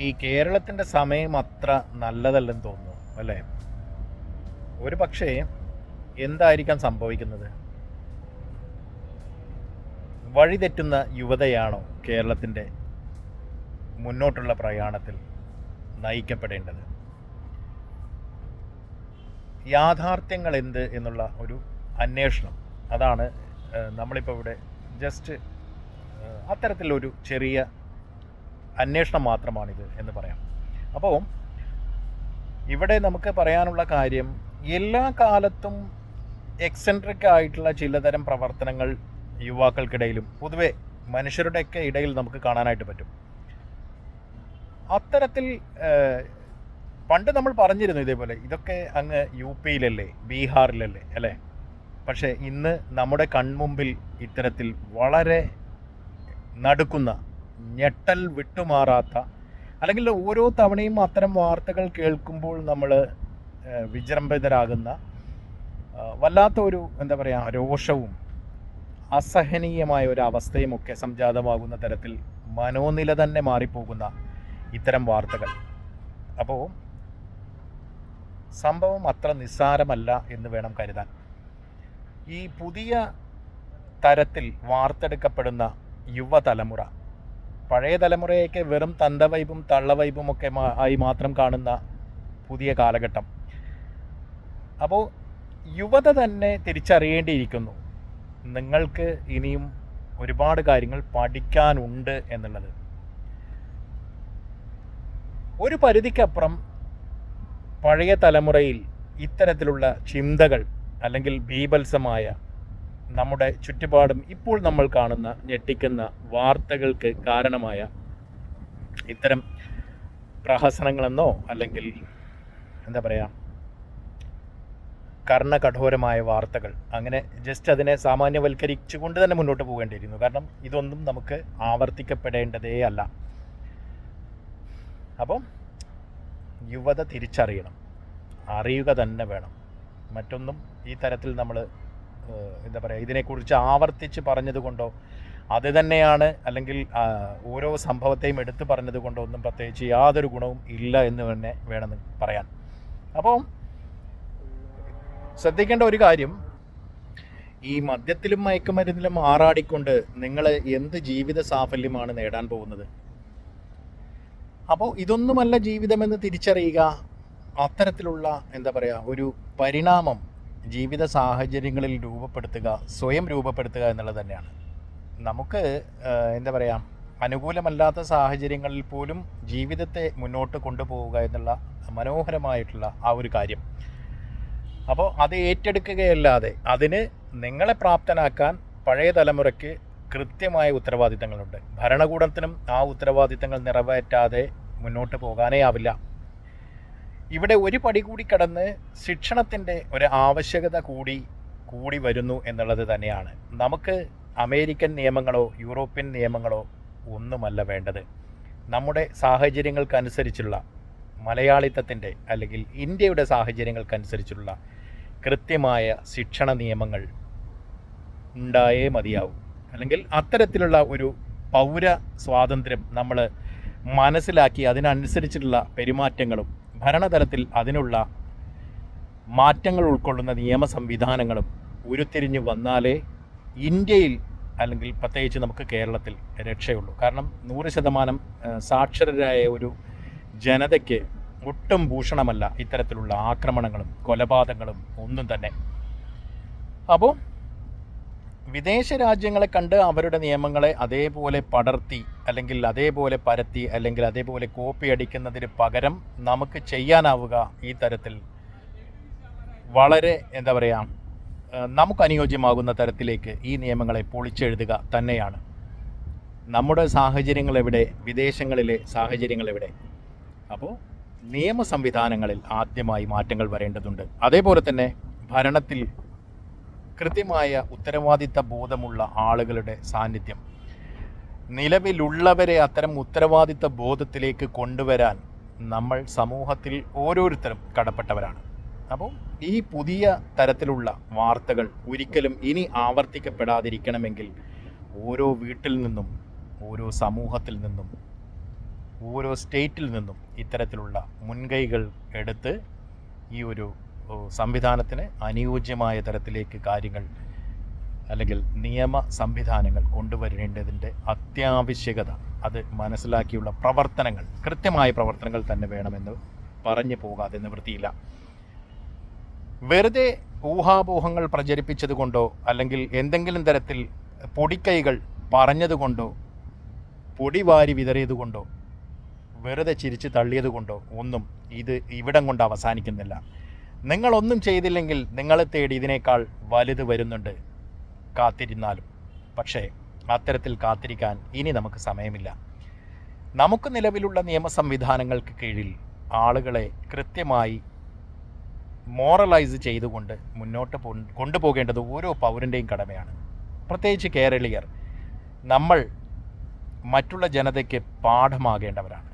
ഈ കേരളത്തിൻ്റെ സമയം അത്ര നല്ലതല്ലെന്ന് തോന്നുന്നു അല്ലേ? ഒരു പക്ഷേ എന്തായിരിക്കാം സംഭവിക്കുന്നത്? വഴിതെറ്റുന്ന യുവതയാണോ കേരളത്തിൻ്റെ മുന്നോട്ടുള്ള പ്രയാണത്തിൽ നയിക്കപ്പെടേണ്ടത്? യാഥാർത്ഥ്യങ്ങൾ എന്ത് എന്നുള്ള ഒരു അന്വേഷണം, അതാണ് നമ്മളിപ്പോൾ ഇവിടെ ജസ്റ്റ് അത്തരത്തിലൊരു ചെറിയ അന്വേഷണം മാത്രമാണിത് എന്ന് പറയാം. അപ്പോൾ ഇവിടെ നമുക്ക് പറയാനുള്ള കാര്യം, എല്ലാ കാലത്തും എക്സെൻട്രിക് ആയിട്ടുള്ള ചിലതരം പ്രവർത്തനങ്ങൾ യുവാക്കൾക്കിടയിലും പൊതുവെ മനുഷ്യരുടെയൊക്കെ ഇടയിൽ നമുക്ക് കാണാനായിട്ട് പറ്റും. അത്തരത്തിൽ പണ്ട് നമ്മൾ പറഞ്ഞിരുന്നു ഇതേപോലെ, ഇതൊക്കെ അങ്ങ് യു പിയിലല്ലേ, ബീഹാറിലല്ലേ അല്ലേ? പക്ഷേ ഇന്ന് നമ്മുടെ കൺമുമ്പിൽ ഇത്തരത്തിൽ വളരെ നടുക്കുന്ന, ഞെട്ടൽ വിട്ടുമാറാത്ത, അല്ലെങ്കിൽ ഓരോ തവണയും അത്തരം വാർത്തകൾ കേൾക്കുമ്പോൾ നമ്മൾ വിജൃംഭിതരാകുന്ന വല്ലാത്ത ഒരു എന്താ പറയുക, രോഷവും അസഹനീയമായ ഒരു അവസ്ഥയും ഒക്കെ സംജാതമാകുന്ന തരത്തിൽ മനോനില തന്നെ മാറിപ്പോകുന്ന ഇത്തരം വാർത്തകൾ. അപ്പോൾ സംഭവം അത്ര നിസ്സാരമല്ല എന്ന് വേണം കരുതാൻ. ഈ പുതിയ തരത്തിൽ വാർത്തെടുക്കപ്പെടുന്ന യുവതലമുറ പഴയ തലമുറയൊക്കെ വെറും തന്തവൈബും തള്ളവൈബും ഒക്കെ ആയി മാത്രം കാണുന്ന പുതിയ കാലഘട്ടം. അപ്പോൾ യുവത തന്നെ തിരിച്ചറിയേണ്ടിയിരിക്കുന്നു, നിങ്ങൾക്ക് ഇനിയും ഒരുപാട് കാര്യങ്ങൾ പഠിക്കാനുണ്ട് എന്നുള്ളത്. ഒരു പരിധിക്കപ്പുറം പഴയ തലമുറയിൽ ഇത്തരത്തിലുള്ള ചിന്തകൾ അല്ലെങ്കിൽ ബീഭത്സമായ നമ്മുടെ ചുറ്റുപാടും ഇപ്പോൾ നമ്മൾ കാണുന്ന ഞെട്ടിക്കുന്ന വാർത്തകൾക്ക് കാരണമായ ഇത്തരം പ്രഹസനങ്ങളെന്നോ അല്ലെങ്കിൽ എന്താ പറയുക, കർണകഠോരമായ വാർത്തകൾ, അങ്ങനെ ജസ്റ്റ് അതിനെ സാമാന്യവൽക്കരിച്ചുകൊണ്ട് തന്നെ മുന്നോട്ട് പോകേണ്ടിയിരുന്നു. കാരണം ഇതൊന്നും നമുക്ക് ആവർത്തിക്കപ്പെടേണ്ടതേ അല്ല. അപ്പം യുവത തിരിച്ചറിയണം, അറിയുക തന്നെ വേണം. മറ്റൊന്നും ഈ തരത്തിൽ നമ്മൾ എന്താ പറയുക, ഇതിനെക്കുറിച്ച് ആവർത്തിച്ച് പറഞ്ഞതുകൊണ്ടോ അത് തന്നെയാണ് അല്ലെങ്കിൽ ഓരോ സംഭവത്തെയും എടുത്തു പറഞ്ഞതുകൊണ്ടോ ഒന്നും പ്രത്യേകിച്ച് യാതൊരു ഗുണവും ഇല്ല എന്ന് തന്നെ വേണമെന്ന് പറയാൻ. അപ്പോൾ ശ്രദ്ധിക്കേണ്ട ഒരു കാര്യം, ഈ മദ്യത്തിലും മയക്കുമരുന്നിലും ആറാടിക്കൊണ്ട് നിങ്ങൾ എന്ത് ജീവിത സാഫല്യമാണ് നേടാൻ പോകുന്നത്? അപ്പോൾ ഇതൊന്നുമല്ല ജീവിതമെന്ന് തിരിച്ചറിയുക, അത്തരത്തിലുള്ള എന്താ പറയുക ഒരു പരിണാമം ജീവിത സാഹചര്യങ്ങളിൽ രൂപപ്പെടുത്തുക, സ്വയം രൂപപ്പെടുത്തുക എന്നുള്ളത് തന്നെയാണ്. നമുക്ക് എന്താ പറയുക, അനുകൂലമല്ലാത്ത സാഹചര്യങ്ങളിൽ പോലും ജീവിതത്തെ മുന്നോട്ട് കൊണ്ടുപോവുക എന്നുള്ള മനോഹരമായിട്ടുള്ള ആ ഒരു കാര്യം. അപ്പോൾ അത് ഏറ്റെടുക്കുകയല്ലാതെ അതിന് നിങ്ങളെ പ്രാപ്തനാക്കാൻ പഴയ തലമുറയ്ക്ക് കൃത്യമായ ഉത്തരവാദിത്തങ്ങളുണ്ട്. ഭരണകൂടത്തിനും ആ ഉത്തരവാദിത്തങ്ങൾ നിറവേറ്റാതെ മുന്നോട്ട് പോകാനേ ആവില്ല. ഇവിടെ ഒരു പടി കൂടി കടന്ന് ശിക്ഷണത്തിൻ്റെ ഒരു ആവശ്യകത കൂടി വരുന്നു എന്നുള്ളത് തന്നെയാണ്. നമുക്ക് അമേരിക്കൻ നിയമങ്ങളോ യൂറോപ്യൻ നിയമങ്ങളോ ഒന്നുമല്ല വേണ്ടത്. നമ്മുടെ സാഹചര്യങ്ങൾക്കനുസരിച്ചുള്ള, മലയാളിത്തത്തിൻ്റെ അല്ലെങ്കിൽ ഇന്ത്യയുടെ സാഹചര്യങ്ങൾക്കനുസരിച്ചുള്ള കൃത്യമായ ശിക്ഷണ നിയമങ്ങൾ ഉണ്ടായേ മതിയാവും. അല്ലെങ്കിൽ അത്തരത്തിലുള്ള ഒരു പൗര സ്വാതന്ത്ര്യം നമ്മൾ മനസ്സിലാക്കി അതിനനുസരിച്ചുള്ള പെരുമാറ്റങ്ങളും ഭരണതലത്തിൽ അതിനുള്ള മാറ്റങ്ങൾ ഉൾക്കൊള്ളുന്ന നിയമ സംവിധാനങ്ങളും ഉരുത്തിരിഞ്ഞു വന്നാലേ ഇന്ത്യയിൽ അല്ലെങ്കിൽ പ്രത്യേകിച്ച് നമുക്ക് കേരളത്തിൽ രക്ഷയുള്ളൂ. കാരണം 100% സാക്ഷരരായ ഒരു ജനതയ്ക്ക് ഒട്ടും ഭൂഷണമല്ല ഇത്തരത്തിലുള്ള ആക്രമണങ്ങളും കൊലപാതകങ്ങളും ഒന്നും തന്നെ. അപ്പോൾ വിദേശ രാജ്യങ്ങളെ കണ്ട് അവരുടെ നിയമങ്ങളെ അതേപോലെ പടർത്തി അല്ലെങ്കിൽ അതേപോലെ പരത്തി അല്ലെങ്കിൽ അതേപോലെ കോപ്പി അടിക്കുന്നതിന് പകരം നമുക്ക് ചെയ്യാനാവുക ഈ തരത്തിൽ വളരെ എന്താ പറയുക, നമുക്ക് അനുയോജ്യമാകുന്ന തരത്തിലേക്ക് ഈ നിയമങ്ങളെ പൊളിച്ചെഴുതുക തന്നെയാണ്. നമ്മുടെ സാഹചര്യങ്ങൾ എവിടെ, വിദേശങ്ങളിലെ സാഹചര്യങ്ങൾ എവിടെ? അപ്പോൾ നിയമ സംവിധാനങ്ങളിൽ ആദ്യമായി മാറ്റങ്ങൾ വരേണ്ടതുണ്ട്. അതേപോലെ തന്നെ ഭരണത്തിൽ കൃത്യമായ ഉത്തരവാദിത്ത ബോധമുള്ള ആളുകളുടെ സാന്നിധ്യം, നിലവിലുള്ളവരെ അത്തരം ഉത്തരവാദിത്ത ബോധത്തിലേക്ക് കൊണ്ടുവരാൻ നമ്മൾ സമൂഹത്തിൽ ഓരോരുത്തരും കടപ്പെട്ടവരാണ്. അപ്പോൾ ഈ പുതിയ തരത്തിലുള്ള വാർത്തകൾ ഒരിക്കലും ഇനി ആവർത്തിക്കപ്പെടാതിരിക്കണമെങ്കിൽ ഓരോ വീട്ടിൽ നിന്നും ഓരോ സമൂഹത്തിൽ നിന്നും ഓരോ സ്റ്റേറ്റിൽ നിന്നും ഇത്തരത്തിലുള്ള മുൻകൈകൾ എടുത്ത് ഈ ഒരു സംവിധാനത്തിന് അനുയോജ്യമായ തരത്തിലേക്ക് കാര്യങ്ങൾ അല്ലെങ്കിൽ നിയമ സംവിധാനങ്ങൾ കൊണ്ടുവരേണ്ടതിൻ്റെ അത്യാവശ്യകത അത് മനസ്സിലാക്കിയുള്ള പ്രവർത്തനങ്ങൾ, കൃത്യമായ പ്രവർത്തനങ്ങൾ തന്നെ വേണമെന്ന് പറഞ്ഞു പോകാതെ നിവൃത്തിയില്ല. വെറുതെ ഊഹാപോഹങ്ങൾ പ്രചരിപ്പിച്ചതുകൊണ്ടോ അല്ലെങ്കിൽ എന്തെങ്കിലും തരത്തിൽ പൊടിക്കൈകൾ പറഞ്ഞതുകൊണ്ടോ പൊടി വാരി വിതറിയതുകൊണ്ടോ വെറുതെ ചിരിച്ച് തള്ളിയതുകൊണ്ടോ ഒന്നും ഇത് ഇവിടം കൊണ്ട് അവസാനിക്കുന്നില്ല. നിങ്ങളൊന്നും ചെയ്തില്ലെങ്കിൽ നിങ്ങളെ തേടി ഇതിനേക്കാൾ വലുത് വരുന്നുണ്ട്. കാത്തിരുന്നാലും പക്ഷേ അത്തരത്തിൽ കാത്തിരിക്കാൻ ഇനി നമുക്ക് സമയമില്ല. നമുക്ക് നിലവിലുള്ള നിയമ സംവിധാനങ്ങൾക്ക് കീഴിൽ ആളുകളെ കൃത്യമായി മോറലൈസ് ചെയ്തുകൊണ്ട് മുന്നോട്ട് കൊണ്ടുപോകേണ്ടത് ഓരോ പൗരൻ്റെയും കടമയാണ്. പ്രത്യേകിച്ച് കേരളീയർ നമ്മൾ മറ്റുള്ള ജനതയ്ക്ക് പാഠമാകേണ്ടവരാണ്,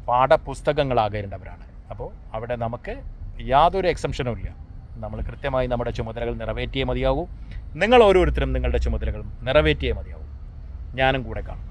പാഠപുസ്തകങ്ങളാകേണ്ടവരാണ്. അപ്പോൾ അവിടെ നമുക്ക് യാതൊരു എക്സംഷനും ഇല്ല. നമ്മൾ കൃത്യമായി നമ്മുടെ ചുമതലകൾ നിറവേറ്റിയേ മതിയാകൂ. നിങ്ങൾ ഓരോരുത്തരും നിങ്ങളുടെ ചുമതലകൾ നിറവേറ്റിയേ മതിയാകൂ. ഞാനും കൂടെ കാണും.